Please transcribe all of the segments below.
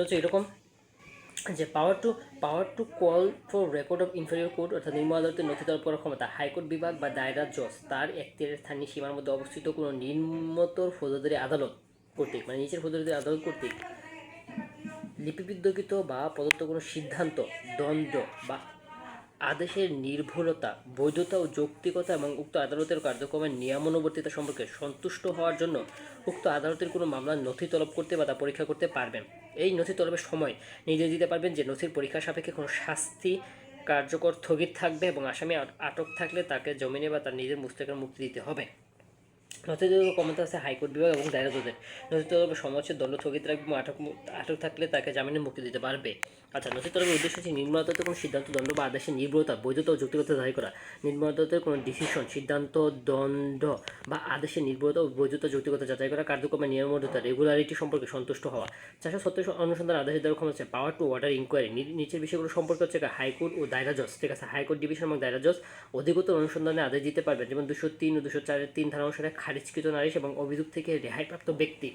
হচ্ছে এরকম যে পাওয়ার to call for record of inferior court অর্থাৎ নিম্ন আদালতের নথি তলব করার ক্ষমতা হাইকোর্ট বিভাগ বা দায়রা জজ তার এখতিয়ারের স্থানীয় সীমার মধ্যে অবস্থিত কোনো নিম্নতর ফৌজদারি আদালত কর্তৃক মানে নিচের ফৌজদারি আদালত কর্তৃক লিপিবদ্ধকৃত বা প্রদত্ত কোনো সিদ্ধান্ত, দণ্ড বা আদেশের নির্ভুলতা, বৈধতা ও যৌক্তিকতা এবং উক্ত আদালতের কার্যক্রমের নিয়মানুবর্তিতা সম্পর্কে সন্তুষ্ট হওয়ার জন্য উক্ত আদালতের কোনো মামলার নথি তলব করতে বা তা পরীক্ষা করতে পারবেন। এই নথি তলবের সময় নির্দেশ দিতে পারবেন যে নথির পরীক্ষা সাপেক্ষে কোনো শাস্তি কার্যকর স্থগিত থাকবে এবং আসামি আটক থাকলে তাকে জামিনে বা তার নিজের মুস্তাকিল মুক্তি দিতে হবে। নথি তলবের ক্ষমতা আছে হাইকোর্ট বিভাগ এবং দায়রা জজের। নথি তলবের সময় হচ্ছে দণ্ড স্থগিত রাখবে এবং আটক থাকলে তাকে জামিনে মুক্তি দিতে পারবে। আচ্ছা, নথি তলবের উদ্দেশ্য হচ্ছে নিম্ন আদালতের কোনো সিদ্ধান্ত, দণ্ড বা আদেশের নির্ভরতা, বৈধতা ও যৌক্তিকতা দায়ী করা। নিম্ন আদালতের কোনো ডিসিশন, সিদ্ধান্ত, দণ্ড বা আদেশের নির্ভরতা ও বৈধতা যৌক্তিকতা যাচাই করা, কার্যক্রমের নিয়মবদ্ধতা, রেগুলারিটি সম্পর্কে সন্তুষ্ট হওয়া। 437 অনুসন্ধান আদেশের দেওয়ার ক্ষমতা হচ্ছে পাওয়ার টু অর্ডার ইনকোয়ারি। নিচের বিষয়গুলো সম্পর্কে হচ্ছে হাইকোর্ট ও দায়রা জজ, ঠিক আছে, হাইকোর্ট ডিভিশন এবং দায়রা জজ অধিকতর অনুসন্ধানে আদেশ দিতে পারবেন, যেমন 203 ও 204-3 ধারা অনুসারে খারিজকৃত নালিশ এবং অভিযোগ থেকে রেহাইপ্রাপ্ত ব্যক্তি,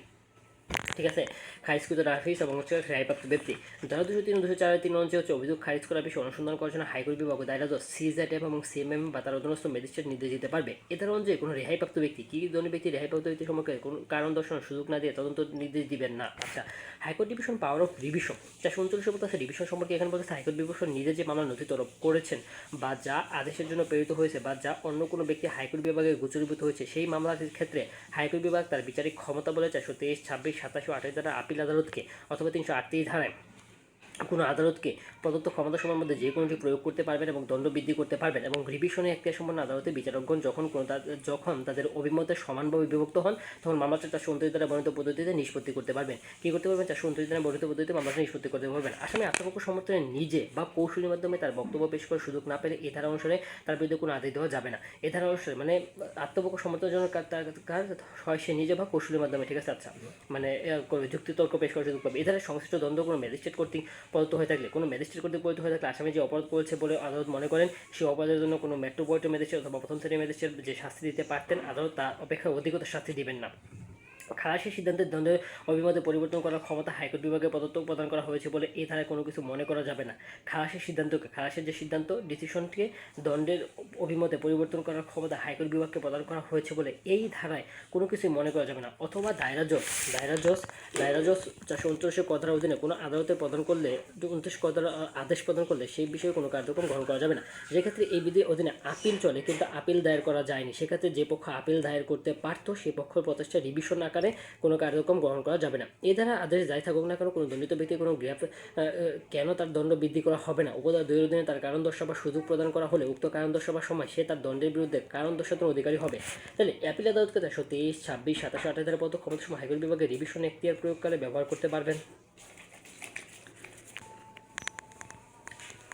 ঠিক আছে, খারিজকৃত নালিশ এবং হচ্ছে রেহাইপ্রাপ্ত ব্যক্তি। ধারা 203 ও 204-3 অনুযায়ী হচ্ছে অভিযোগ খারিজ করার বিষয়ে অনুসন্ধান করার জন্য হাইকোর্ট বিভাগ ও দায়রা জজ সিজেডএম এবং সিএমএম বা তার অধীনস্থ ম্যাজিস্ট্রেট নির্দেশ দিতে পারবে। এছাড়া অনুযায়ী কোনো রেহাইপ্রাপ্ত ব্যক্তি কি ধরনের ব্যক্তি রেহাইপ্রাপ্ত ব্যক্তি সম্পর্কে কোনো কারণ দর্শানোর সুযোগ না দিয়ে তদন্ত নির্দেশ দিবেন না। আচ্ছা, high court division power of revision 439 বলতে রিভিশন সম্পর্কে এখানে বলতে হাইকোর্ট ডিভিশন নিজে যে মামলা নথি তলব করেছেন বা যা আদেশের জন্য প্রেরিত হয়েছে বা যা অন্য কোনো ব্যক্তি হাইকোর্ট বিভাগে গোচরীভূত হয়েছে সেই মামলার ক্ষেত্রে হাইকোর্ট বিভাগ তার বিচারিক ক্ষমতা বলে 423, 26, 27 ও 28 ধারা আপিল আদালতকে অথবা 338 ধারায় কোনো আদালতকে প্রদত্ত ক্ষমতাসমূহের মধ্যে যে কোনোটি প্রয়োগ করতে পারবেন এবং দণ্ড বৃদ্ধি করতে পারবেন। এবং রিভিশনে এখতিয়ার সম্পন্ন আদালতের বিচারকগণ যখন তাদের অভিমতে সমানভাবে বিভক্ত হন তখন মামলাটা 429 দ্বারা বর্ণিত পদ্ধতিতে নিষ্পত্তি করতে পারবেন। কী করতে পারবেন? 429 দ্বারা বর্ণিত পদ্ধতিতে মামলাটা নিষ্পত্তি করতে পারবেন। আসামি আত্মপক্ষ সমর্থনে নিজে বা কৌশলীর মাধ্যমে তার বক্তব্য পেশ করার সুযোগ না পেলে এ ধারা অনুসারে তার বিরুদ্ধে কোনো আদেশ দেওয়া যাবে না। এ ধারা অনুসারে মানে আত্মপক্ষ সমর্থনের জন্য হয় সে নিজে বা কৌশলীর মাধ্যমে, ঠিক আছে, আচ্ছা, মানে যুক্তিতর্ক পেশ করার সুযোগ পাবে। এ ধারা সংশ্লিষ্ট দ্বন্দ্ব কোনো ম্যাজিস্ট্রেট কর্তৃক প্রদত্ত হয়ে থাকলে, কোনো ম্যাজিস্ট্রেট কর্তৃক প্রদত্ত হয়ে থাকলে আসামি যে অপরাধ করেছে বলে আদালত মনে করেন সেই অপরাধের জন্য কোনো মেট্রোপলিটন ম্যাজিস্ট্রেট অথবা প্রথম শ্রেণীর ম্যাজিস্ট্রেট যে শাস্তি দিতে পারতেন আদালত তা অপেক্ষা অধিকতর শাস্তি দিবেন না। খালাসের সিদ্ধান্তের দ্বন্দ্বের অভিমতে পরিবর্তন করার ক্ষমতা হাইকোর্ট বিভাগে প্রদান করা হয়েছে বলে এই ধারায় কোনো কিছু মনে করা যাবে না। খালাসের যে সিদ্ধান্ত ডিসিশনকে দণ্ডের অভিমতে পরিবর্তন করার ক্ষমতা হাইকোর্ট বিভাগকে প্রদান করা হয়েছে বলে এই ধারায় কোনো কিছু মনে করা যাবে না। অথবা দায়রা জজ 429 ক ধারার অধীনে কোনো আদালতে প্রদান করলে 29 ক ধারা আদেশ প্রদান করলে সেই বিষয়ে কোনো কার্যক্রম গ্রহণ করা যাবে না। যেক্ষেত্রে এই বিধির অধীনে আপিল চলে কিন্তু আপিল দায়ের করা যায়নি, সেক্ষেত্রে যে পক্ষ আপিল দায়ের করতে পারত সেই পক্ষের প্রচেষ্টা রিভিশন আকারে কোনো কার্যক্রম গ্রহণ করা যাবে না। এ দ্বারা আদেশ যাই থাকুক না কেন কোনো দণ্ডিত ব্যক্তি কোনো কেন তার দণ্ড বৃদ্ধি করা হবে না। উপধারা 2 অধীনে তার কারণ দর্শাবার সুযোগ প্রদান করা হলে উক্ত কারণ দর্শাবার সময় সে তার দণ্ডের বিরুদ্ধে কারণ দর্শানোর অধিকারী হবে। তাহলে অ্যাপিল আদালতকে 423, 26, 27, 28 ধারা পর্যন্ত ক্ষমতার সময় হাইকোর্ট বিভাগে রিভিশন এখতিয়ার প্রয়োগকালে ব্যবহার করতে পারবেন।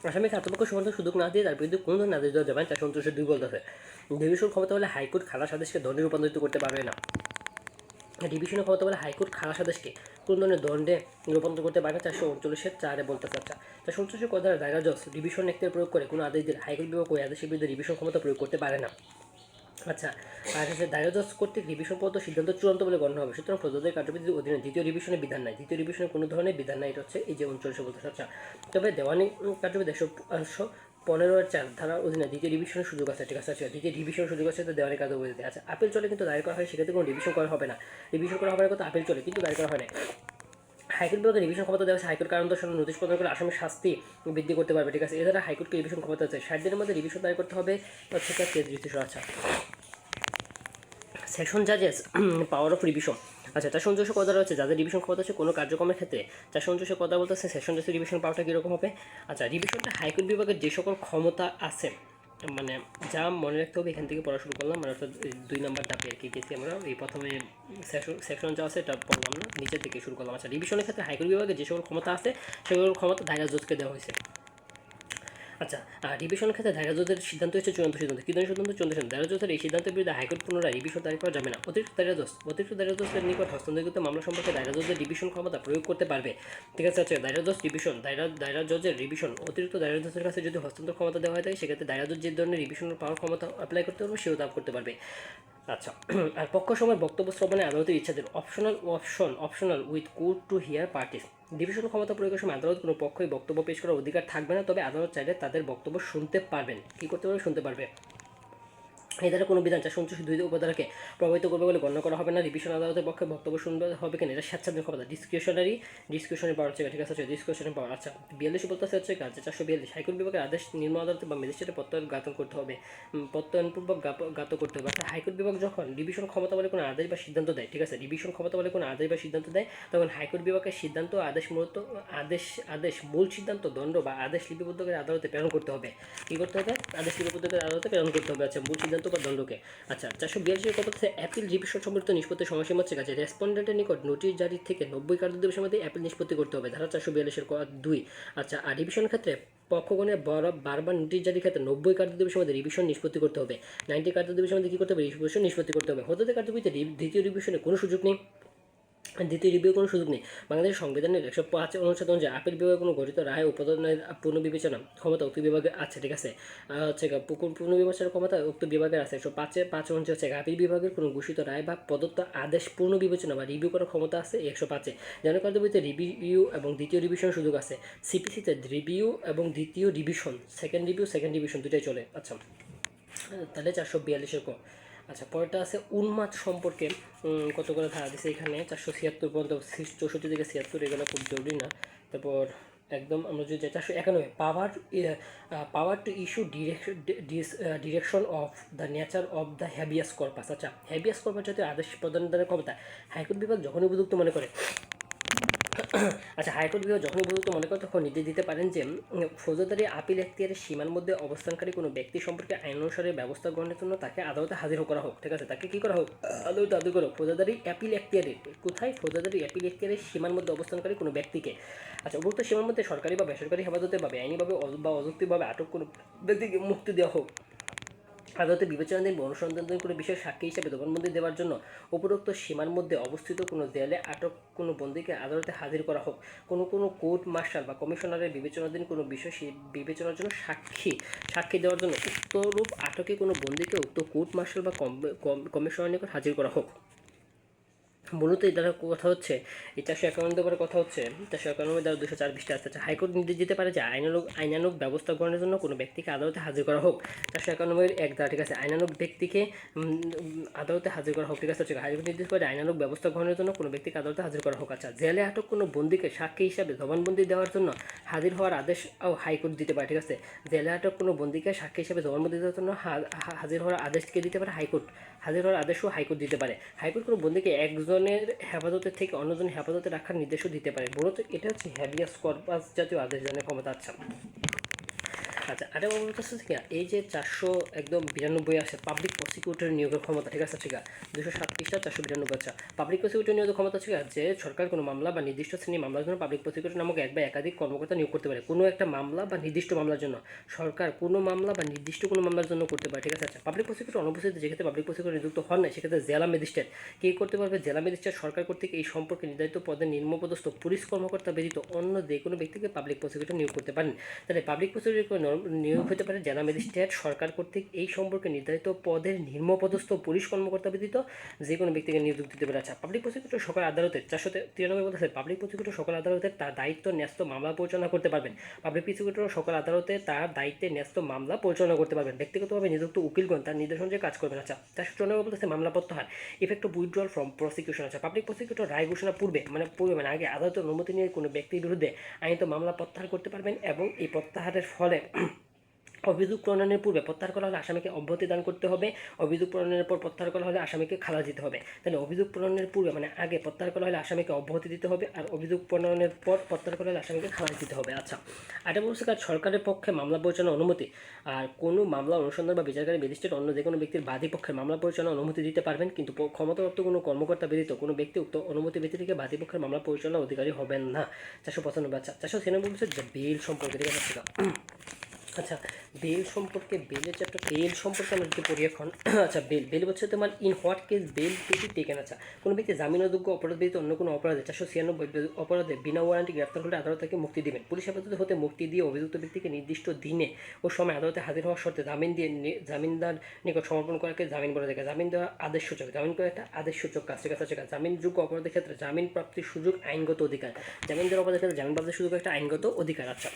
আসামিকে আত্মপক্ষ সমর্থন সুযোগ না দিয়ে তার বিরুদ্ধে কোনো ধরনের আদেশ দেওয়া যাবে না। 429 বলতেছে রিভিশন ক্ষমতা হলে হাইকোর্ট খালাস আদেশকে দণ্ডে রূপান্তরিত করতে পারবে না। ডিভিশনের ক্ষমতা বলে হাইকোর্ট খালাস আদেশকে কোন ধরনের দণ্ডে রূপান্তর করতে পারে না। 439-4 বলতে চাচ্ছে 439 ক ধারা দায়রা জজ ডিভিশন এখতিয়ার প্রয়োগ করে কোনো আদেশ দিলে হাইকোর্ট বিভাগ ওই আদেশের বিরুদ্ধে রিভিশন ক্ষমতা প্রয়োগ করতে পারে না। আচ্ছা, আর হচ্ছে দায়রা জজ কর্তৃক রিভিশন পদ্ধতি সিদ্ধান্ত চূড়ান্ত বলে গণ্য হবে। সুতরাং প্রদত্তের কার্যবিধির অধীনে দ্বিতীয় রিভিশনের বিধান নাই, দ্বিতীয় রিভিশনের কোনো ধরনের বিধান নাই। এটা হচ্ছে এই যে 39 বলতে চাচ্ছে। তবে দেওয়ানি কার্যবিধি 115-4 ধারার অধীনে দ্বিতীয় রিভিশনের সুযোগ আছে, ঠিক আছে, দ্বিতীয় রিভিশনের সুযোগ আছে তো দেওয়ানি কার্যবিধিতে। আচ্ছা, আপিল চলে কিন্তু দায়ের করা হয়, সেক্ষেত্রে কোনো রিভিশন করা হবে না। রিভিশন করা হবে না কিন্তু আপিল চলে কিন্তু দায়ের করা হয় না। হাইকোর্ট বিভাগে রিভিশন ক্ষমতা দেওয়া আছে হাইকোর্ট কারণ দর্শানোর নোটিশ প্রদান করে আসামির শাস্তি বৃদ্ধি করতে পারবে, ঠিক আছে। এছাড়া হাইকোর্টকে রিভিশন ক্ষমতা আছে 60 দিনের মধ্যে রিভিশন দায়ের করতে হবে হচ্ছে 33। আচ্ছা, সেশন জাজেস পাওয়ার অফ রিভিশন। আচ্ছা, 449 কথা রয়েছে যাদের রিভিশন ক্ষমতা আছে কোনো কার্যক্রমের ক্ষেত্রে। 449 কথা বলতেছে সেশন জাজের রিভিশন পাওয়াটা কীরকম হবে। আচ্ছা, রিভিশনটা হাইকোর্ট বিভাগের যে সকল ক্ষমতা আছে, মানে যা মনে রাখতে হবে এখান থেকে পড়া শুরু করলাম, মানে অর্থাৎ 2 নম্বর ধাপে আর কি গেছি আমরা। এই প্রথমে সেকশন যা আছে এটা পড়লাম না, নিচের থেকে শুরু করলাম। আচ্ছা, রিভিশনের ক্ষেত্রে হাইকোর্ট বিভাগের যে সকল ক্ষমতা আছে সেগুলোর ক্ষমতা দায়রা জজকে দেওয়া হয়েছে। আচ্ছা, রিভিশনের ক্ষেত্রে দায়রা জজের সিদ্ধান্ত হচ্ছে চূড়ান্ত সিদ্ধান্ত। কি ধরনের সিদ্ধান্ত? চূড়ান্ত সিদ্ধান্ত। দায়রা জজের এই সিদ্ধান্তের বিরুদ্ধে হাইকোর্ট পুনরায় রিভিশন দায়ের করা যাবে না। অতিরিক্ত দায়রা জজের নিকট হস্তান্তরিত মামলা সম্পর্কে দায়রা জজের রিভিশন ক্ষমতা প্রয়োগ করতে পারবে, ঠিক আছে। আচ্ছা, দায়রা জজের রিভিশন অতিরিক্ত দায়রা জজের কাছে যদি হস্তান্তর ক্ষমতা দেওয়া হয় থাকে সেক্ষেত্রে দায়রা জজ যে ধরনের রিভিশনের পাওয়ার ক্ষমতা অ্যাপ্লাই করতে পারবে সেও তা করতে পারবে। আচ্ছা আর পক্ষ সময়ের বক্তব্য শ্রবণে আদালতের ইচ্ছাধীন optional with court to hear parties. Division ক্ষমতা প্রয়োগের সময় আদালত কোনো পক্ষই বক্তব্য পেশ করার অধিকার থাকবে না, তবে আদালত চাইলে তাদের বক্তব্য শুনতে পারবেন। কী করতে পারবে? শুনতে পারবে। এই দ্বারা কোনো বিধান 429 উপধারাকে প্রভাবিত করবে বলে গণ্য করা হবে না। রিভিশন আদালতের পক্ষে বক্তব্য শুনবে হবে কিনা এটা স্বেচ্ছাধীন ক্ষমতা, ডিসক্রিশনারি পাওয়ার হচ্ছে, ঠিক আছে, ডিসক্রিশনারি পাওয়ার। আচ্ছা 42 বলতে হচ্ছে কাজ 442 হাইকোর্ট বিভাগের আদেশ নিম্ন আদালতে বা ম্যাজিস্ট্রেটে প্রত্যয়ন জ্ঞাপন করতে হবে, প্রত্যয়নপূর্বক জ্ঞাত করতে হবে। অর্থাৎ হাইকোর্ট বিভাগ যখন রিভিশন ক্ষমতা বলে কোনো আদেশ বা সিদ্ধান্ত দেয়, ঠিক আছে, রিভিশন ক্ষমতা বলে কোনো আদেশ বা সিদ্ধান্ত দেয়, তখন হাইকোর্ট বিভাগের সিদ্ধান্ত আদেশ মূলত মূল সিদ্ধান্ত দণ্ড বা আদেশ লিপিবদ্ধ করে আদালতে প্রেরণ করতে হবে। কী করতে হবে? আদেশ লিপিবদ্ধ করে আদালতে প্রেরণ করতে হবে। আচ্ছা মূল সিদ্ধান্ত বা দণ্ডকে। আচ্ছা 442 কত হচ্ছে অ্যাপিল রিভিশন সম্পর্কিত নিষ্পত্তির সময়সীমা হচ্ছে কাছে রেসপন্ডেন্টের নিকট নোটিশ জারি থেকে 90 কার্যদিবসের মধ্যে অ্যাপিল নিষ্পত্তি করতে হবে, ধারা 442 2। আচ্ছা আর রিভিশনের ক্ষেত্রে পক্ষগণের বারবার নোটিশ জারির ক্ষেত্রে 90 কার্যদিবসের মধ্যে রিভিশন নিষ্পত্তি করতে হবে। 90 কার্যদিবসের মধ্যে কী করতে হবে? রিভিশন নিষ্পত্তি করতে হবে। হতে কার্যবিধিতে দ্বিতীয় রিভিশনের কোনো সুযোগ নেই, দ্বিতীয় রিভিউ কোনো সুযোগ নেই। বাংলাদেশের সংবিধানের 105 অনুচ্ছেদ অনুযায়ী আপিল বিভাগে কোনো গঠিত রায় উৎপাদনের পুনর্বিবেচনা ক্ষমতা উক্ত বিভাগে আছে, ঠিক আছে, হচ্ছে পুনর্বিবেচনার ক্ষমতা উক্ত বিভাগের আছে। 105 অনুচ্ছেদ হচ্ছে আপিল বিভাগের কোনো ঘোষিত রায় বা প্রদত্ত আদেশ পুনর্বিবেচনা বা রিভিউ করার ক্ষমতা আছে 105-এ। যেন কার্যবিধিতে রিভিউ এবং দ্বিতীয় রিভিশনের সুযোগ আছে। সিপিসিতে রিভিউ এবং দ্বিতীয় রিভিশন, সেকেন্ড রিভিশন দুটাই চলে। আচ্ছা তাহলে 442-এর ক। আচ্ছা পরেরটা আছে উন্মাদ সম্পর্কে কত করে ধারা দিচ্ছে এখানে 476 পর্যন্ত, 64 থেকে 76 এগুলো খুব জরুরি না। তারপর একদম আমরা যদি 491 power to issue direction of the nature of the habeas corpus. আচ্ছা হ্যাবিয়াস কর্পাস জাতীয় আদেশ প্রদানের ক্ষমতা হাইকোর্ট বিভাগ যখনই উপযুক্ত মনে করে আচ্ছা হাইকোর্ট বিভাগ যখন উপযুক্ত মনে করে তখন নির্দেশ দিতে পারেন যে ফৌজদারি আপিল এখতিয়ারের সীমার মধ্যে অবস্থানকারী কোনো ব্যক্তি সম্পর্কে আইন অনুসারে ব্যবস্থা গ্রহণের জন্য তাকে আদালতে হাজির করা হোক, ঠিক আছে, তাকে কী করা হোক? আদালতে হাজির করা হোক। ফৌজদারি অ্যাপিল এখতিয়ারের কোথায়? ফৌজদারি অ্যাপিল এখতিয়ারের সীমার মধ্যে অবস্থানকারী কোনো ব্যক্তিকে। আচ্ছা উপযুক্ত সীমার মধ্যে সরকারি বা বেসরকারি হেফাজতে বা আইনিভাবে বা অযৌক্তিকভাবে আটক কোনো ব্যক্তিকে মুক্তি দেওয়া হোক। আদালতে বিবেচনাধীন বা অনুসন্ধানধীন কোনো বিষয় সাক্ষী হিসাবে জবানবন্দি দেওয়ার জন্য উপরোক্ত সীমার মধ্যে অবস্থিত কোনো জেলে আটক কোনো বন্দীকে আদালতে হাজির করা হোক। কোনো কোর্ট মার্শাল বা কমিশনারের বিবেচনাধীন কোনো বিষয় বিবেচনার জন্য সাক্ষী দেওয়ার জন্য উক্তরূপ আটকে কোনো বন্দীকে উক্ত কোর্ট মার্শাল বা কমিশনারের নিকট হাজির করা হোক। মূলত এই দ্বারা কথা হচ্ছে এই 491 কথা হচ্ছে 491 দ্বারা 204 পৃষ্ঠা আছে। হাইকোর্ট নির্দেশ দিতে পারে যে আইনানুগ ব্যবস্থা গ্রহণের জন্য কোনো ব্যক্তিকে আদালতে হাজির করা হোক। 491 1 দ্বারা, ঠিক আছে, আইনানুগ ব্যক্তিকে আদালতে হাজির করা হোক, ঠিক আছে। হাইকোর্ট নির্দেশ করে আইনানুগ ব্যবস্থা গ্রহণের জন্য কোনো ব্যক্তিকে আদালতে হাজির করা হোক। আচ্ছা জেলে আটক কোনো বন্দীকে সাক্ষী হিসাবে জবানবন্দি দেওয়ার জন্য হাজির হওয়ার আদেশ হাইকোর্ট দিতে পারে, ঠিক আছে। জেলে আটক কোনো বন্দীকে সাক্ষী হিসাবে জবানবন্দি দেওয়ার জন্য হাজির হওয়ার আদেশকে দিতে পারে হাইকোর্ট। হাজির হওয়ার আদেশও হাইকোর্ট দিতে পারে। হাইকোর্ট কোনো বন্দীকে একজনের হেফাজতের থেকে অন্যজনের হেফাজতে রাখার নির্দেশও দিতে পারে। মূলত এটা হচ্ছে হ্যাবিয়াস কর্পাস জাতীয় আদেশ জানার ক্ষমতা। আচ্ছা আচ্ছা আরেকটা বলতেছে কি এই যে 492 আছে পাবলিক প্রসিকিউটর নিয়োগের ক্ষমতা, ঠিক আছে, ঠিক আছে, 207 পৃষ্ঠা 492। আচ্ছা পাবলিক প্রসিকিউটর নিয়োগের ক্ষমতা ঠিক আছে যে সরকার কোনো মামলা বা নির্দিষ্ট শ্রেণীর মামলার জন্য পাবলিক প্রসিকিউটর নামক এক বা একাধিক কর্মকর্তা নিয়োগ করতে পারে। কোনো একটা মামলা বা নির্দিষ্ট মামলার জন্য সরকার কোনো মামলা বা নির্দিষ্ট কোনো মামলার জন্য করতে পারে, ঠিক আছে। আচ্ছা পাবলিক প্রসিকিউটর অনুপস্থিত যেক্ষেত্রে পাবলিক প্রসিকিউটর নিযুক্ত হন না সেক্ষেত্রে জেলা ম্যাজিস্ট্রেট কী করতে পারবে? জেলা ম্যাজিস্ট্রেট সরকার কর্তৃক এই সম্পর্কে নির্ধারিত পদে নিম্নপদস্থ পুলিশ কর্মকর্তা ব্যতীত অন্য যে কোনো ব্যক্তিকে পাবলিক প্রসিকিউটর নিয়োগ করতে পারেন। তাহলে পাবলিক প্রসিকিউটর নিয়োগ হতে পারে জেলা ম্যাজিস্ট্রেট সরকার কর্তৃক এই সম্পর্কে নির্ধারিত পদের নিম্নপদস্থ পুলিশ কর্মকর্তা ব্যতীত যে কোনো ব্যক্তিকে নিয়োগ দিতে পারে। আচ্ছা পাবলিক প্রসিকিউটর সকল আদালতের 493 বলতেছে পাবলিক প্রসিকিউটর সকল আদালতের তার দায়িত্ব ন্যস্ত মামলা পরিচালনা করতে পারবেন। পাবলিক প্রসিকিউটর সকল আদালতে তার দায়িত্বে ন্যস্ত মামলা পরিচালনা করতে পারবেন। ব্যক্তিগতভাবে নিযুক্ত উকিলগণ তার নির্দেশন যে কাজ করবেন। আচ্ছা 494 বলতেছে মামলা প্রত্যাহার effect of withdrawal from prosecution. আচ্ছা পাবলিক প্রসিকিউটর রায় ঘোষণা পূর্বে মানে আগে আদালতের অনুমতি নিয়ে কোনো ব্যক্তির বিরুদ্ধে আইনত মামলা প্রত্যাহার করতে পারবেন এবং এই প্রত্যাহারের ফলে অভিযোগ প্রণয়নের পূর্বে প্রত্যাহার করা হলে আসামিকে অব্যাহতি দান করতে হবে, অভিযোগ প্রণয়নের পর প্রত্যাহার করা হলে আসামিকে খালাস দিতে হবে। তাহলে অভিযোগ প্রণয়নের পূর্বে মানে আগে প্রত্যাহার করা হলে আসামিকে অব্যাহতি দিতে হবে আর অভিযোগ প্রণয়নের পর প্রত্যাহার করা হলে আসামিকে খালাস দিতে হবে। আচ্ছা এটা বলছে কাজ সরকারের পক্ষে মামলা পরিচালনার অনুমতি আর কোনো মামলা অনুসন্ধান বা বিচারকারী ম্যাজিস্ট্রেট অন্য যে কোনো ব্যক্তির বাদী পক্ষের মামলা পরিচালনার অনুমতি দিতে পারবেন, কিন্তু ক্ষমতাপ্রাপ্ত কোনো কর্মকর্তা ব্যতীত কোনো ব্যক্তি উক্ত অনুমতি ব্যতিরেকে বাদী পক্ষের মামলা পরিচালনার অধিকারী হবেন না। 495। আচ্ছা 496 বলছে যে বেল সম্পর্কে, ঠিক আছে। আচ্ছা, বেল সম্পর্কে আমরা যদি পড়ি এখন। আচ্ছা, বেল হচ্ছে তোমার in what case bail to be taken. আচ্ছা, কোনো ব্যক্তি জামিনযোগ্য অপরাধ ব্যতীত অন্য কোনো অপরাধে 496 অপরাধে বিনা ওয়ারেন্টি গ্রেপ্তার হলে আদালত তাকে মুক্তি দিবেন। পুলিশ হেফাজতে হতে মুক্তি দিয়ে অভিযুক্ত ব্যক্তিকে নির্দিষ্ট দিনে ও সময় আদালতে হাজির হওয়ার শর্তে জামিনদার নিকট সমর্পণ করাকে জামিন বলে থাকে। জামিন দেওয়া আদেশসূচক, জামিন করা একটা আদেশসূচক কাজ, ঠিক আছে। জামিনযোগ্য অপরাধের ক্ষেত্রে জামিন প্রাপ্তির সুযোগ আইনগত অধিকার। জামিন দেওয়ার অপরাধের ক্ষেত্রে জামিন প্রাপ্তির সুযোগ একটা আইনগত অধিকার। আচ্ছা,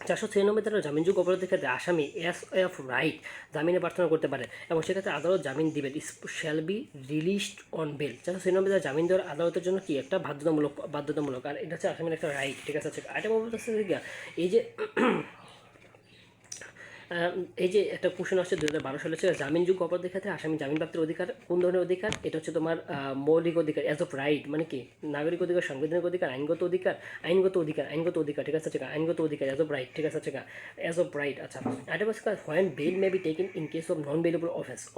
496 ধারা জামিনযোগ্য অপরাধের ক্ষেত্রে আসামি অফ রাইট জামিনে প্রার্থনা করতে পারে এবং সেক্ষেত্রে আদালত জামিন দিবেন shall be released on bail. 496 ধারা জামিন দেওয়ার আদালতের জন্য কি একটা বাধ্যতামূলক, আর এটা হচ্ছে আসামির একটা রাইট, ঠিক আছে। আরেকটা বলতে হচ্ছে এই যে একটা কোশ্চেন আসছে 2012 সালে, ছিল জামিনযোগ্য অপরাধের ক্ষেত্রে আসামি জামিন প্রাপ্তির অধিকার কোন ধরনের অধিকার? এটা হচ্ছে তোমার মৌলিক অধিকার, অ্যাজ অফ রাইট, মানে কি নাগরিক অধিকার, সাংবিধানিক অধিকার, আইনগত অধিকার, ঠিক আছে। আইনগত অধিকার অ্যাজ অফ রাইট, ঠিক আছে, অ্যাজ অফ রাইট। আচ্ছা, এটা বলছে when bail may be taken in case of non bailable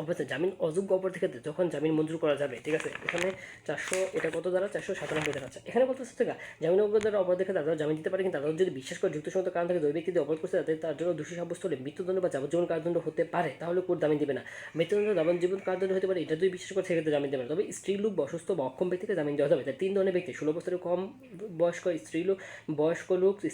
অফেন্সে জামিন অযোগ্য অপরাধের ক্ষেত্রে যখন জামিন মঞ্জুর করা যাবে, ঠিক আছে। এখানে 400 এটা কত দ্বারা 497 দ্বারা। আচ্ছা, এখানে বলতে হচ্ছে জামিন অপরাধের অপরাধের ক্ষেত্রে আদালত জামিন দিতে পারে, কিন্তু আদালত যদি বিশ্বাস করে যুক্তিসঙ্গত কারণ থেকে দুই ব্যক্তি অপরাধ করছে তার জন্য দোষী সাব্যস্ত হলে মৃত্যুদণ্ড বা যাবজ্জীবন কারাদণ্ড হতে পারে, তাহলে কোর্ট জামিন দেবে না। মৃত্যুদণ্ড যাবজ্জীবন কারাদণ্ড হতে পারে, এটা যদি বিশ্বাস করে সেক্ষেত্রে জামিন দেবে না। তবে স্ত্রীলোক, অসুস্থ বা অক্ষম ব্যক্তিকে জামিন দেওয়া যাবে। তাই 3 ধরনের ব্যক্তি: 16 বছরের কম বয়স্ক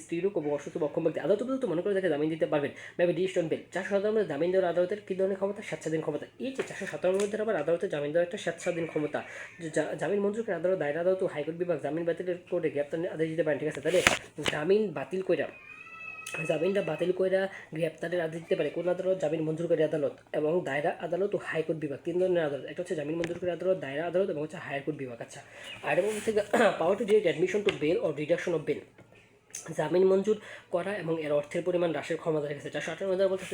স্ত্রীলোক ও অসুস্থ বা অক্ষম ব্যক্তি আদালত পর্যন্ত মনে করে তাকে জামিন দিতে পারবেন মেবি ডিস্ট অন বেল। 457 জামিন দেওয়ার আদালতের কী ধরনের ক্ষমতা? স্বেচ্ছাধীন ক্ষমতা। এই যে 457 ধারা আবার আদালতের জামিন দেওয়ার একটা স্বেচ্ছাধীন ক্ষমতা। জামিন মঞ্জুর করে আদালত, দায়রা আদালত ও হাইকোর্ট বিভাগ জামিন বাতিলের কোর্টে গ্রেপ্তার আদেশ দিতে পারেন, ঠিক আছে। তাহলে জামিনটা বাতিল কইরা গ্রেপ্তারের আদেশ দিতে পারে কোন আদালত? জামিন মঞ্জুরকারী আদালত এবং দায়রা আদালত ও হাইকোর্ট বিভাগ। 3 ধরনের আদালত, একটা হচ্ছে জামিন মঞ্জুরকারী আদালত, দায়রা আদালত এবং হচ্ছে হাইকোর্ট বিভাগ। আচ্ছা, আর এবং হচ্ছে power to direct admission to bail or reduction of bail, জামিন মঞ্জুর করা এবং এর অর্থের পরিমাণ হ্রাসের ক্ষমতা রেখেছে। 458 বলতেছে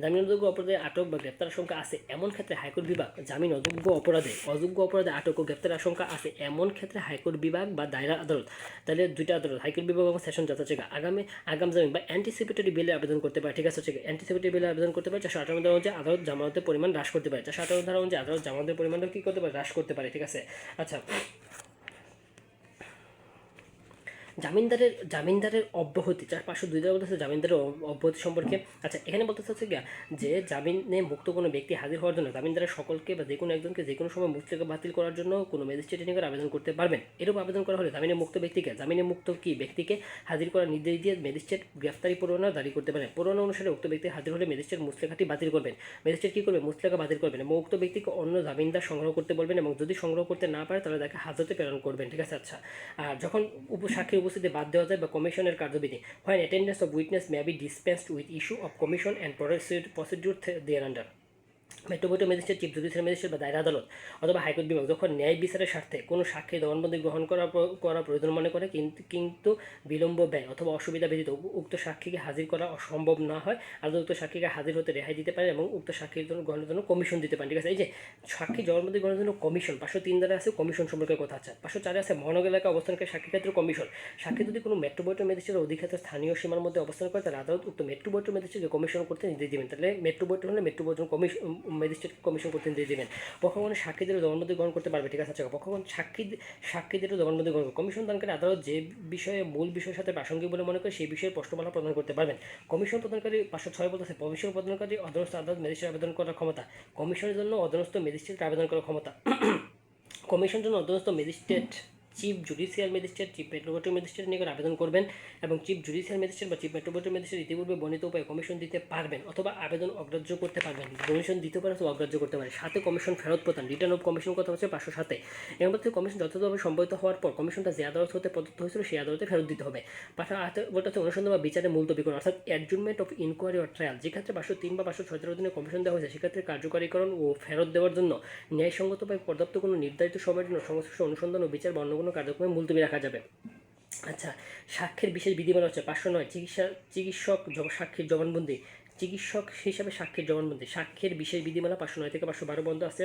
জামিন অযোগ্য অপরাধে আটক বা গ্রেপ্তার আশঙ্কা আছে এমন ক্ষেত্রে হাইকোর্ট বিভাগ জামিন অযোগ্য অপরাধে আটক ও গ্রেপ্তার আশঙ্কা আছে এমন ক্ষেত্রে হাইকোর্ট বিভাগ বা দায়রা আদালত, তাহলে দুইটা আদালত হাইকোর্ট বিভাগ এবং সেশন জজ আগাম জামিন বা অ্যান্টিসিপেটরি বেলে আবেদন করতে পারে, ঠিক আছে। অ্যান্টিসিপেটরি বেলে আবেদন করতে পারে। 458 ধারা অনুযায়ী আদালত জামানতের পরিমাণ হ্রাস করতে পারে। 458 ধারা অনুযায়ী আদালত জামানতের পরিমাণটা কী করতে পারে? হ্রাস করতে পারে, ঠিক আছে। আচ্ছা, জামিনদারের অব্যাহতি 502 ধারা বলতেছে জামিনদারের অব্যাহতি সম্পর্কে। আচ্ছা, এখানে বলতে চাচ্ছে কি যে জামিনে মুক্ত কোনো ব্যক্তি হাজির হওয়ার জন্য জামিনদারের সকলকে বা যে কোনো একজনকে যে কোনো সময় মুক্তি বাতিল করার জন্য কোনো ম্যাজিস্ট্রেটের নিকট আবেদন করতে পারবেন। এরূপ আবেদন করা হলে জামিনে মুক্ত ব্যক্তিকে হাজির করার নির্দেশ দিয়ে ম্যাজিস্ট্রেট গ্রেফতারি পরোয়ানা জারি করতে পারেন। পরোয়ানা অনুসারে উক্ত ব্যক্তি হাজির হলে ম্যাজিস্ট্রেট মুচলেখাটি বাতিল করবেন। ম্যাজিস্ট্রেট কী করবে? মুচলেখা বাতিল করবেন এবং উক্ত ব্যক্তিকে অন্য জামিনদার সংগ্রহ করতে বলবেন এবং যদি সংগ্রহ করতে না পারে তাহলে তাকে হাজতে প্রেরণ করবেন, ঠিক আছে। আচ্ছা, আর যখন সাক্ষীর উপস্থিতি বাদ দেওয়া যায় বা কমিশনের কার্যবিধি, when attendance of witness may be dispensed with issue of commission and procedure thereunder, metropolitan magistrate, chief judicial magistrate বা দায়রা আদালত অথবা হাইকোর্ট বিভাগ যখন ন্যায় বিচারের স্বার্থে কোনো সাক্ষী জবানবন্দি গ্রহণ করা প্রয়োজন মনে করে কিন্তু বিলম্ব ব্যয় অথবা অসুবিধা ব্যতীত উক্ত সাক্ষীকে হাজির করা অসম্ভব না হয়, আদালত উক্ত সাক্ষীকে হাজির হতে রেহাই দিতে পারে এবং উক্ত সাক্ষীর জন্য গ্রহণের জন্য কমিশন দিতে পারেন, ঠিক আছে। এই যে সাক্ষী জবানবন্দি গ্রহণের জন্য কমিশন 503 ধারা আছে কমিশন সম্পর্কে কথা আছে। 504 আছে মহানগর এলাকা অবস্থানকারী সাক্ষী ক্ষেত্রে কমিশন। সাক্ষী যদি কোনো মেট্রোপলিটন ম্যাজিস্ট্রেটের অধিক্ষেত্রে স্থানীয় সীমার মধ্যে অবস্থান করে তাহলে আদালত উক্ত মেট্রোপলিটন ম্যাজিস্ট্রেটকে কমিশন করতে নির্দেশ দেবেন। তাহলে মেট্রোপলিটন হলে মেট্রোপলিটন ম্যাজিস্ট্রেট কমিশন করতে নির্দেশ দেবেন। পক্ষগণ সাক্ষীদের জবানবন্দি গ্রহণ করতে পারবে, ঠিক আছে। পক্ষগণ সাক্ষীদের জবানবন্দি গ্রহণ করবে। কমিশন দানকারী আদালত যে বিষয়ে মূল বিষয়ের সাথে প্রাসঙ্গিক বলে মনে করে সেই বিষয়ে প্রশ্নমালা প্রদান করতে পারবেন। কমিশন প্রদানকারী 506 বলতেছে কমিশন প্রদানকারী অধীনস্থ আদালত ম্যাজিস্ট্রেট আবেদন করার ক্ষমতা। কমিশনের জন্য অধীনস্থ ম্যাজিস্ট্রেট আবেদন করার ক্ষমতা। কমিশনের জন্য অধীনস্থ magistrate chief judicial magistrate, chief metropolitan magistrate নিকট আবেদন করবেন এবং চিফ জুডিশিয়াল ম্যাজিস্ট্রেট বা চিফ মেট্রোপলিটন ম্যাজিস্ট্রেট ইতিপূর্বে বর্ণিত উপায়ে কমিশন দিতে পারবেন অথবা আবেদন অগ্রাহ্য করতে পারবেন। কমিশন দিতে পারে অথবা অগ্রাহ্য করতে পারে। সাথে কমিশন ফেরত প্রদান, রিটার্ন অফ কমিশন কথা হচ্ছে 507। এর মধ্যে কমিশন যথাযথভাবে সম্পাদিত হওয়ার পর কমিশনটা যে আদালত হতে প্রদত্ত হয়েছিল সেই আদালতে ফেরত দিতে হবে। 508 বলতে হচ্ছে অনুসন্ধান বা বিচারে মুলতবিকরণ অর্থাৎ অ্যাডজুর্নমেন্ট অফ ইনকোয়ারি অর ট্রায়াল। যে ক্ষেত্রে 503 বা 506 অধীনে কমিশন দেওয়া হয়েছে সেক্ষেত্রে কার্যকারীকরণ ও ফেরত দেওয়ার জন্য ন্যায়সঙ্গতভাবে পর্যাপ্ত কোনো নির্ধারিত সময়ের জন্য সংশ্লিষ্ট অনুসন্ধান ও বিচার বা অন্য কোনো কার্যক্রমে মুলতবি রাখা যাবে। আচ্ছা, সাক্ষ্যের বিশেষ বিধিমালা হচ্ছে 509 চিকিৎসক সাক্ষীর জবানবন্দি চিকিৎসক হিসাবে সাক্ষীর জবানবন্দি, সাক্ষীর বিশেষ বিধিমালা 509 থেকে 512 বন্ধ আছে।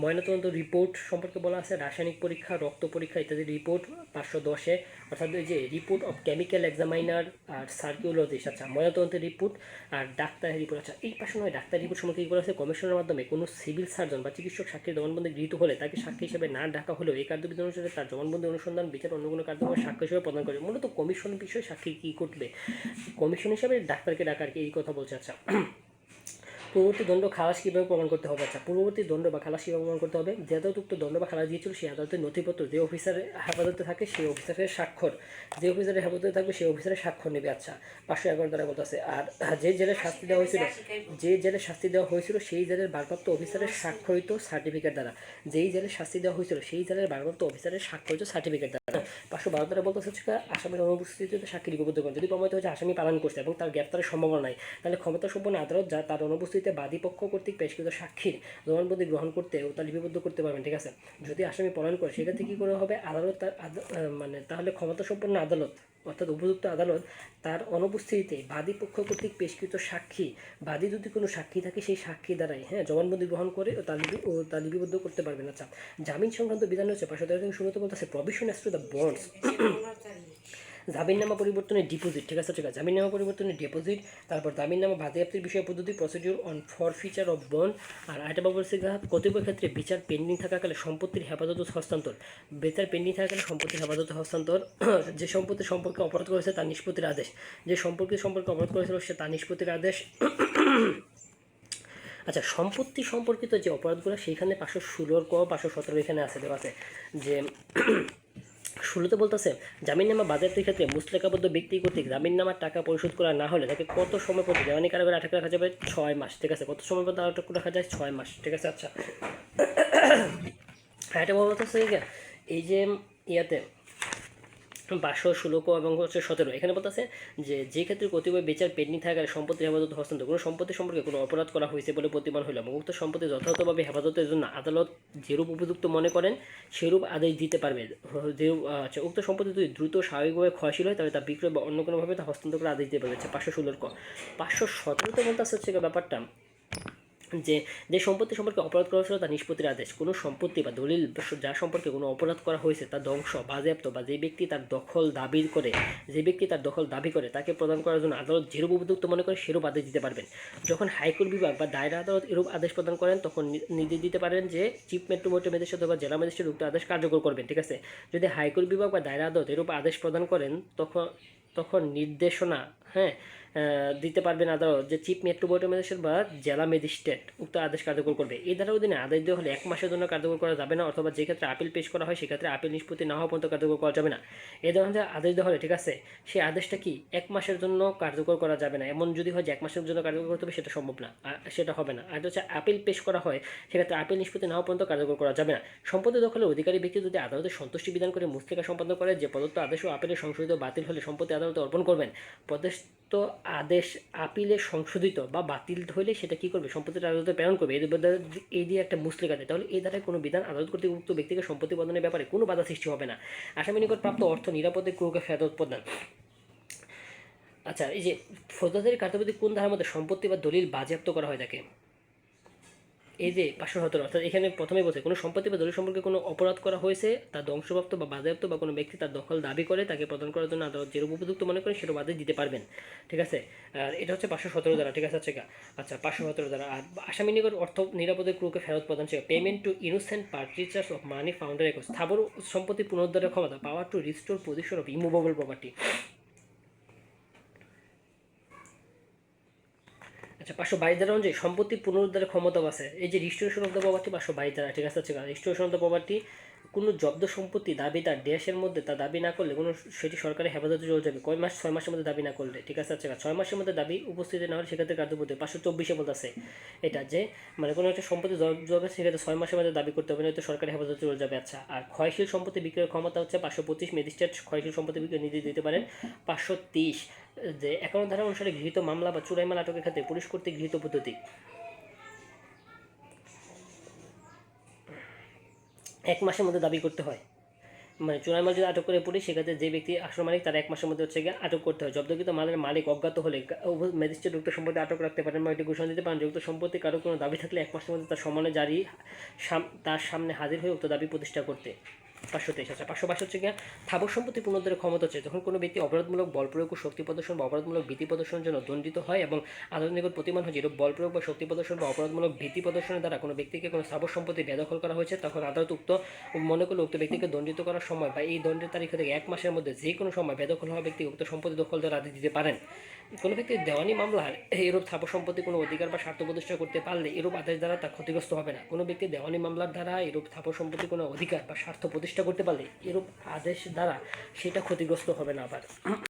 ময়নাতদন্ত রিপোর্ট সম্পর্কে বলা আছে, রাসায়নিক পরীক্ষা, রক্ত পরীক্ষা ইত্যাদি রিপোর্ট 510-এ, অর্থাৎ ওই যে রিপোর্ট অফ কেমিক্যাল এক্সামাইনার আর সার্কিওলজিস্ট। আচ্ছা, ময়নাতদন্তের রিপোর্ট আর ডাক্তারের রিপোর্ট। আচ্ছা, এই 509 ডাক্তার রিপোর্ট সম্পর্কে কী বলা আছে, কমিশনের মাধ্যমে কোনো সিভিল সার্জন বা চিকিৎসক সাক্ষীর জবানবন্দি গৃহীত হলে তাকে সাক্ষী হিসেবে না ডাকা হলেও এই কার্যবিধি অনুসারে তার জবানবন্দি অনুসন্ধান, বিচার, অন্য কোনো কার্যক্রমে সাক্ষ্য হিসেবে প্রদান করে। মূলত কমিশন বিষয়ে সাক্ষী কী করবে, কমিশন হিসাবে ডাক্তারকে ডাকার কি, এই কথা বলছে। আচ্ছা, পূর্ববর্তী দণ্ড খালাস কীভাবে প্রমাণ করতে হবে? আচ্ছা, পূর্ববর্তী দণ্ড বা খালাস কীভাবে প্রমাণ করতে হবে? যে আদালতুক্ত দণ্ড বা খালাস দিয়েছিল সেই আদালতের নথিপত্র যে অফিসারের হেফাজতে থাকে সেই অফিসারের স্বাক্ষর, যে অফিসারের হেফাজতে থাকবে সেই অফিসারের স্বাক্ষর নেবে। আচ্ছা, 511 দ্বারা বলতেছে। আর যে জেলের শাস্তি দেওয়া হয়েছিল, যে জেলের শাস্তি দেওয়া হয়েছিল সেই জেলের ভারপ্রাপ্ত অফিসারের স্বাক্ষরিত সার্টিফিকেট দ্বারা, যেই জেলের শাস্তি দেওয়া হয়েছিল সেই জেলের ভারপ্রাপ্ত অফিসারের স্বাক্ষরিত সার্টিফিকেট দ্বারা। 512 দ্বারা বলতেছে হচ্ছে আসামির অনুপস্থিতিতে সাক্ষী লিপিবদ্ধ করেন। যদি প্রমাণিত হয়েছে আসামি পালন করছে এবং তার গ্রেপ্তারের সম্ভাবনা নাই, তাহলে ক্ষমতা সম্পন্ন আদালত যা তার অনুপস্থিতিতে বাদীপক্ষ কর্তৃক পেশকৃত সাক্ষীর জবানবন্দি গ্রহণ করতে ও তা লিপিবদ্ধ করতে পারবেন। ঠিক আছে, যদি আসামি পলায়ন করে সেক্ষেত্রে কী করে হবে, আদালত তার মানে তাহলে ক্ষমতা সম্পন্ন আদালত অর্থাৎ উপযুক্ত আদালত তার অনুপস্থিতিতে বাদীপক্ষ কর্তৃক পেশকৃত সাক্ষী, বাদী যদি কোনো সাক্ষী থাকে সেই সাক্ষী দ্বারাই জবানবন্দি গ্রহণ করে ও তা লিপিবদ্ধ করতে পারবেন। আচ্ছা, জামিন সংক্রান্ত বিধান হচ্ছে 513 থেকে শুরুতে বলতেছে provision as to the bonds, জামিননামা পরিবর্তনের ডিপোজিট। ঠিক আছে, ঠিক আছে, জামিননামা পরিবর্তনের ডিপোজিট, তারপর জামিননামা বাজেয়াপ্তির বিষয় পদ্ধতি, প্রসিডিউর অন ফরফিচার অফ বন্ড। আর আরেকটা বলছে কতিপয় ক্ষেত্রে বিচার পেন্ডিং থাকাকালে সম্পত্তির হেফাজত ও হস্তান্তর, বিচার পেন্ডিং থাকাকালে সম্পত্তির হেফাজত ও হস্তান্তর, যে সম্পত্তি সম্পর্কে অপরাধ করেছে তার নিষ্পত্তির আদেশ, যে সম্পর্কে অপরাধ করেছিল সে তার নিষ্পত্তির আদেশ। আচ্ছা, সম্পত্তি সম্পর্কিত যে অপরাধগুলো সেইখানে 516 ক 517 এখানে আছে, দেওয়া আছে যে 16তে বলতেছে জামিননামা বাজেয়াপ্তির ক্ষেত্রে মুচলেকাবদ্ধ ব্যক্তি কর্তৃক জামিননামার টাকা পরিশোধ করা না হলে তাকে কত সময় পর্যন্ত দেওয়ানি কারাগারে আটক রাখা যাবে? 6 মাস। ঠিক আছে, কত সময় পর্যন্ত আটক রাখা যায়? 6 মাস। ঠিক আছে। আচ্ছা, এটা বলতেছে এই যে ইয়াতে 516 ক এবং 17 এখানে বলতেছে যে ক্ষেত্রে কতিপয় বিচার পেন্ডিং থাকার সম্পত্তির হেফাজত হস্তান্তর, কোনো সম্পত্তি সম্পর্কে কোনো অপরাধ করা হয়েছে বলে প্রতিমান হইল এবং উক্ত সম্পত্তি যথাযথভাবে হেফাজতের জন্য আদালত যেরূপ উপযুক্ত মনে করেন সেরূপ আদেশ দিতে পারবে। যেরূপ আচ্ছা, উক্ত সম্পত্তি যদি দ্রুত স্বাভাবিকভাবে ক্ষয়শীল হয় তাহলে তা বিক্রয় বা অন্য কোনোভাবে তা হস্তান্তর করে আদেশ দিতে পারবে। আচ্ছা, 516 ক। 517তে বলতেছে হচ্ছে ব্যাপারটা যে সম্পত্তি সম্পর্কে অপরাধ করা হয়েছিল তার নিষ্পত্তির আদেশ, কোনো সম্পত্তি বা দলিল যার সম্পর্কে কোনো অপরাধ করা হয়েছে তা ধ্বংস, বাজেয়াপ্ত বা যে ব্যক্তি তার দখল দাবি করে তাকে প্রদান করার জন্য আদালত যেরূপ উপযুক্ত মনে করে সেরূপ আদেশ দিতে পারবেন। যখন হাইকোর্ট বিভাগ বা দায়রা আদালত এরূপ আদেশ প্রদান করেন তখন নির্দেশ দিতে পারেন যে চিফ মেট্রোপলিটন ম্যাজিস্ট্রেট অথবা জেলা ম্যাজিস্ট্রেট উক্ত আদেশ কার্যকর করবেন। ঠিক আছে, যদি হাইকোর্ট বিভাগ বা দায়রা আদালত এরূপ আদেশ প্রদান করেন তখন নির্দেশনা দিতে পারবেন আদালত যে চিফ মেট্রোপলিটন ম্যাজিস্ট্রেট বা জেলা ম্যাজিস্ট্রেট উক্ত আদেশ কার্যকর করবে। এই ধারার অধীনে আদেশ দেওয়া হলে 1 মাসের জন্য কার্যকর করা যাবে না, অথবা যে ক্ষেত্রে আপিল পেশ করা হয় সেক্ষেত্রে আপিল নিষ্পত্তি না হওয়া পর্যন্ত কার্যকর করা যাবে না। এই ধরনের আদেশ দেওয়া হলে, ঠিক আছে, সেই আদেশটা কি 1 মাসের জন্য কার্যকর করা যাবে না। এমন যদি হয় যে 1 মাসের জন্য কার্যকর করতে হবে সেটা সম্ভব না, সেটা হবে না। আর হচ্ছে আপিল পেশ করা হয় সেক্ষেত্রে আপিল নিষ্পত্তি না হওয়া পর্যন্ত কার্যকর করা যাবে না। সম্পত্তি দখলের অধিকারী ব্যক্তি যদি আদালতের সন্তুষ্টি বিধান করে মুচলেকা সম্পাদন করে যে প্রদত্ত আদেশ ও আপিলের সংশোধিত বাতিল হলে সম্পত্তি আদালতে অর্পণ করবেন। প্রদত্ত আদেশ আপিলে সংশোধিত বা বাতিল হলে সেটা কি করবে? সম্পত্তির আদালতে প্রেরণ করবে। এই দিয়ে একটা মুচলেকা দেয়, তাহলে এই দ্বারা কোনো বিধান আদালত কর্তৃক উক্ত ব্যক্তিকে সম্পত্তি প্রদানের ব্যাপারে কোনো বাধা সৃষ্টি হবে না। আসামি নিকট প্রাপ্ত অর্থ নিরাপদে ক্রুকে ফেরত প্রদান। আচ্ছা, এই যে ফৌজদারি কার্যবিধি কোন ধারার মধ্যে সম্পত্তি বা দলিল বাজেয়াপ্ত করা হয় থাকে? এই যে 517, অর্থাৎ এখানে প্রথমেই বলছে কোনো সম্পত্তি বা দলিল সম্পর্কে কোনো অপরাধ করা হয়েছে, তার ধ্বংসপ্রাপ্ত বা বাজেয়াপ্ত বা কোনো ব্যক্তি তার দখল দাবি করে তাকে প্রদান করার জন্য আদালত যেরূপ উপযুক্ত মনে করেন সেরূপ আদেশ দিতে পারবেন। ঠিক আছে, আর এটা হচ্ছে 517 দ্বারা। ঠিক আছে, আচ্ছা 517 দ্বারা। আর আসামি নিকট অর্থ নিরাপদে ক্রুকে ফেরত প্রদান শেখা, payment to innocent purchasers of money founder record, স্থাবর সম্পত্তি পুনরুদ্ধারের ক্ষমতা, power to restore position of immovable property. আচ্ছা, 522 দ্বারা অনুযায়ী সম্পত্তি পুনরুদ্ধারের ক্ষমতাও আছে। এই যে রিস্টোরেশন অফ দ্য প্রপার্টি 522 দ্বারা। ঠিক আছে, রিস্টোরেশন অফ দ্য প্রপার্টি, কোনো জব্দ সম্পত্তি দাবিদার দেশের মধ্যে তা দাবি না করলে কোনো সেটি সরকারের হেফাজতে চলে যাবে। কয় মাস? 6 মাসের মধ্যে দাবি না করলে। ঠিক আছে, 6 মাসের মধ্যে দাবি উপস্থিতি না হলে সেক্ষেত্রে কার্যপদ্ধতি 524 বলতেছে এটা যে মানে কোনো একটা সম্পত্তি জবে সেক্ষেত্রে 6 মাসের মধ্যে দাবি করতে হবে, নয়তো সরকারি হেফাজতে চলে যাবে। আচ্ছা, আর ক্ষয়শীল সম্পত্তি বিক্রয়ের ক্ষমতা হচ্ছে 525, ম্যাজিস্ট্রেট ক্ষয়শীল সম্পত্তি বিক্রয় নির্দেশ দিতে পারেন। 530 যে 51 ধারা অনুসারে গৃহীত মামলা বা চুরাই মাল আটকের ক্ষেত্রে পুলিশ কর্তৃক গৃহীত পদ্ধতি 1 মাসের মধ্যে দাবি করতে হয়। মানে চোরাই মাল যদি আটক করে পুলিশ, সেক্ষেত্রে যে ব্যক্তি আসল মালিক তার 1 মাসের মধ্যে হচ্ছে গিয়ে আটক করতে হয়। জব্দকৃত মালের মালিক অজ্ঞাত হলে ম্যাজিস্ট্রেট উক্ত সম্পত্তি আটক রাখতে পারেন বা এটি ঘোষণা দিতে পারেন যে উক্ত সম্পত্তি কারো কোনো দাবি থাকলে 1 মাসের মধ্যে তার সম্মানে জারি তার সামনে হাজির হয়ে উক্ত দাবি প্রতিষ্ঠা করতে। 523 আছে 522 হচ্ছে গিয়ে স্থাবর সম্পত্তি পুনরুদ্ধারের ক্ষমতা হচ্ছে যখন কোনো ব্যক্তি অপরাধমূলক বল প্রয়োগ ও শক্তি প্রদর্শন বা অপরাধমূলক ভীতি প্রদর্শনের জন্য দণ্ডিত হয় এবং আদালতের নিকট প্রতিমান হয় যেরূপ বল প্রয়োগ বা শক্তি প্রদর্শন বা অপরাধমূলক ভীতি প্রদর্শনের দ্বারা কোনো ব্যক্তিকে কোনো স্থাবর সম্পত্তি বেদখল করা হয়েছে, তখন আদালত উক্ত মনে করলে উক্ত ব্যক্তিকে দণ্ডিত করার সময় বা এই দণ্ডের তারিখ থেকে 1 মাসের মধ্যে যে কোনো সময় বেদখল হওয়া ব্যক্তি উক্ত সম্পত্তি দখল দেওয়ার আদেশ দিতে পারেন। কোনো ব্যক্তির দেওয়ানি মামলার এরূপ স্থাবর সম্পত্তি কোনো অধিকার বা স্বার্থ প্রতিষ্ঠা করতে পারলে এরূপ আদেশ দ্বারা তা ক্ষতিগ্রস্ত হবে না। কোনো ব্যক্তি দেওয়ানি মামলার দ্বারা এরূপ স্থাবর সম্পত্তি কোনো অধিকার বা স্বার্থ প্রতিষ্ঠা করতে পারলে এরূপ আদেশ দ্বারা সেটা ক্ষতিগ্রস্ত হবে না। আবার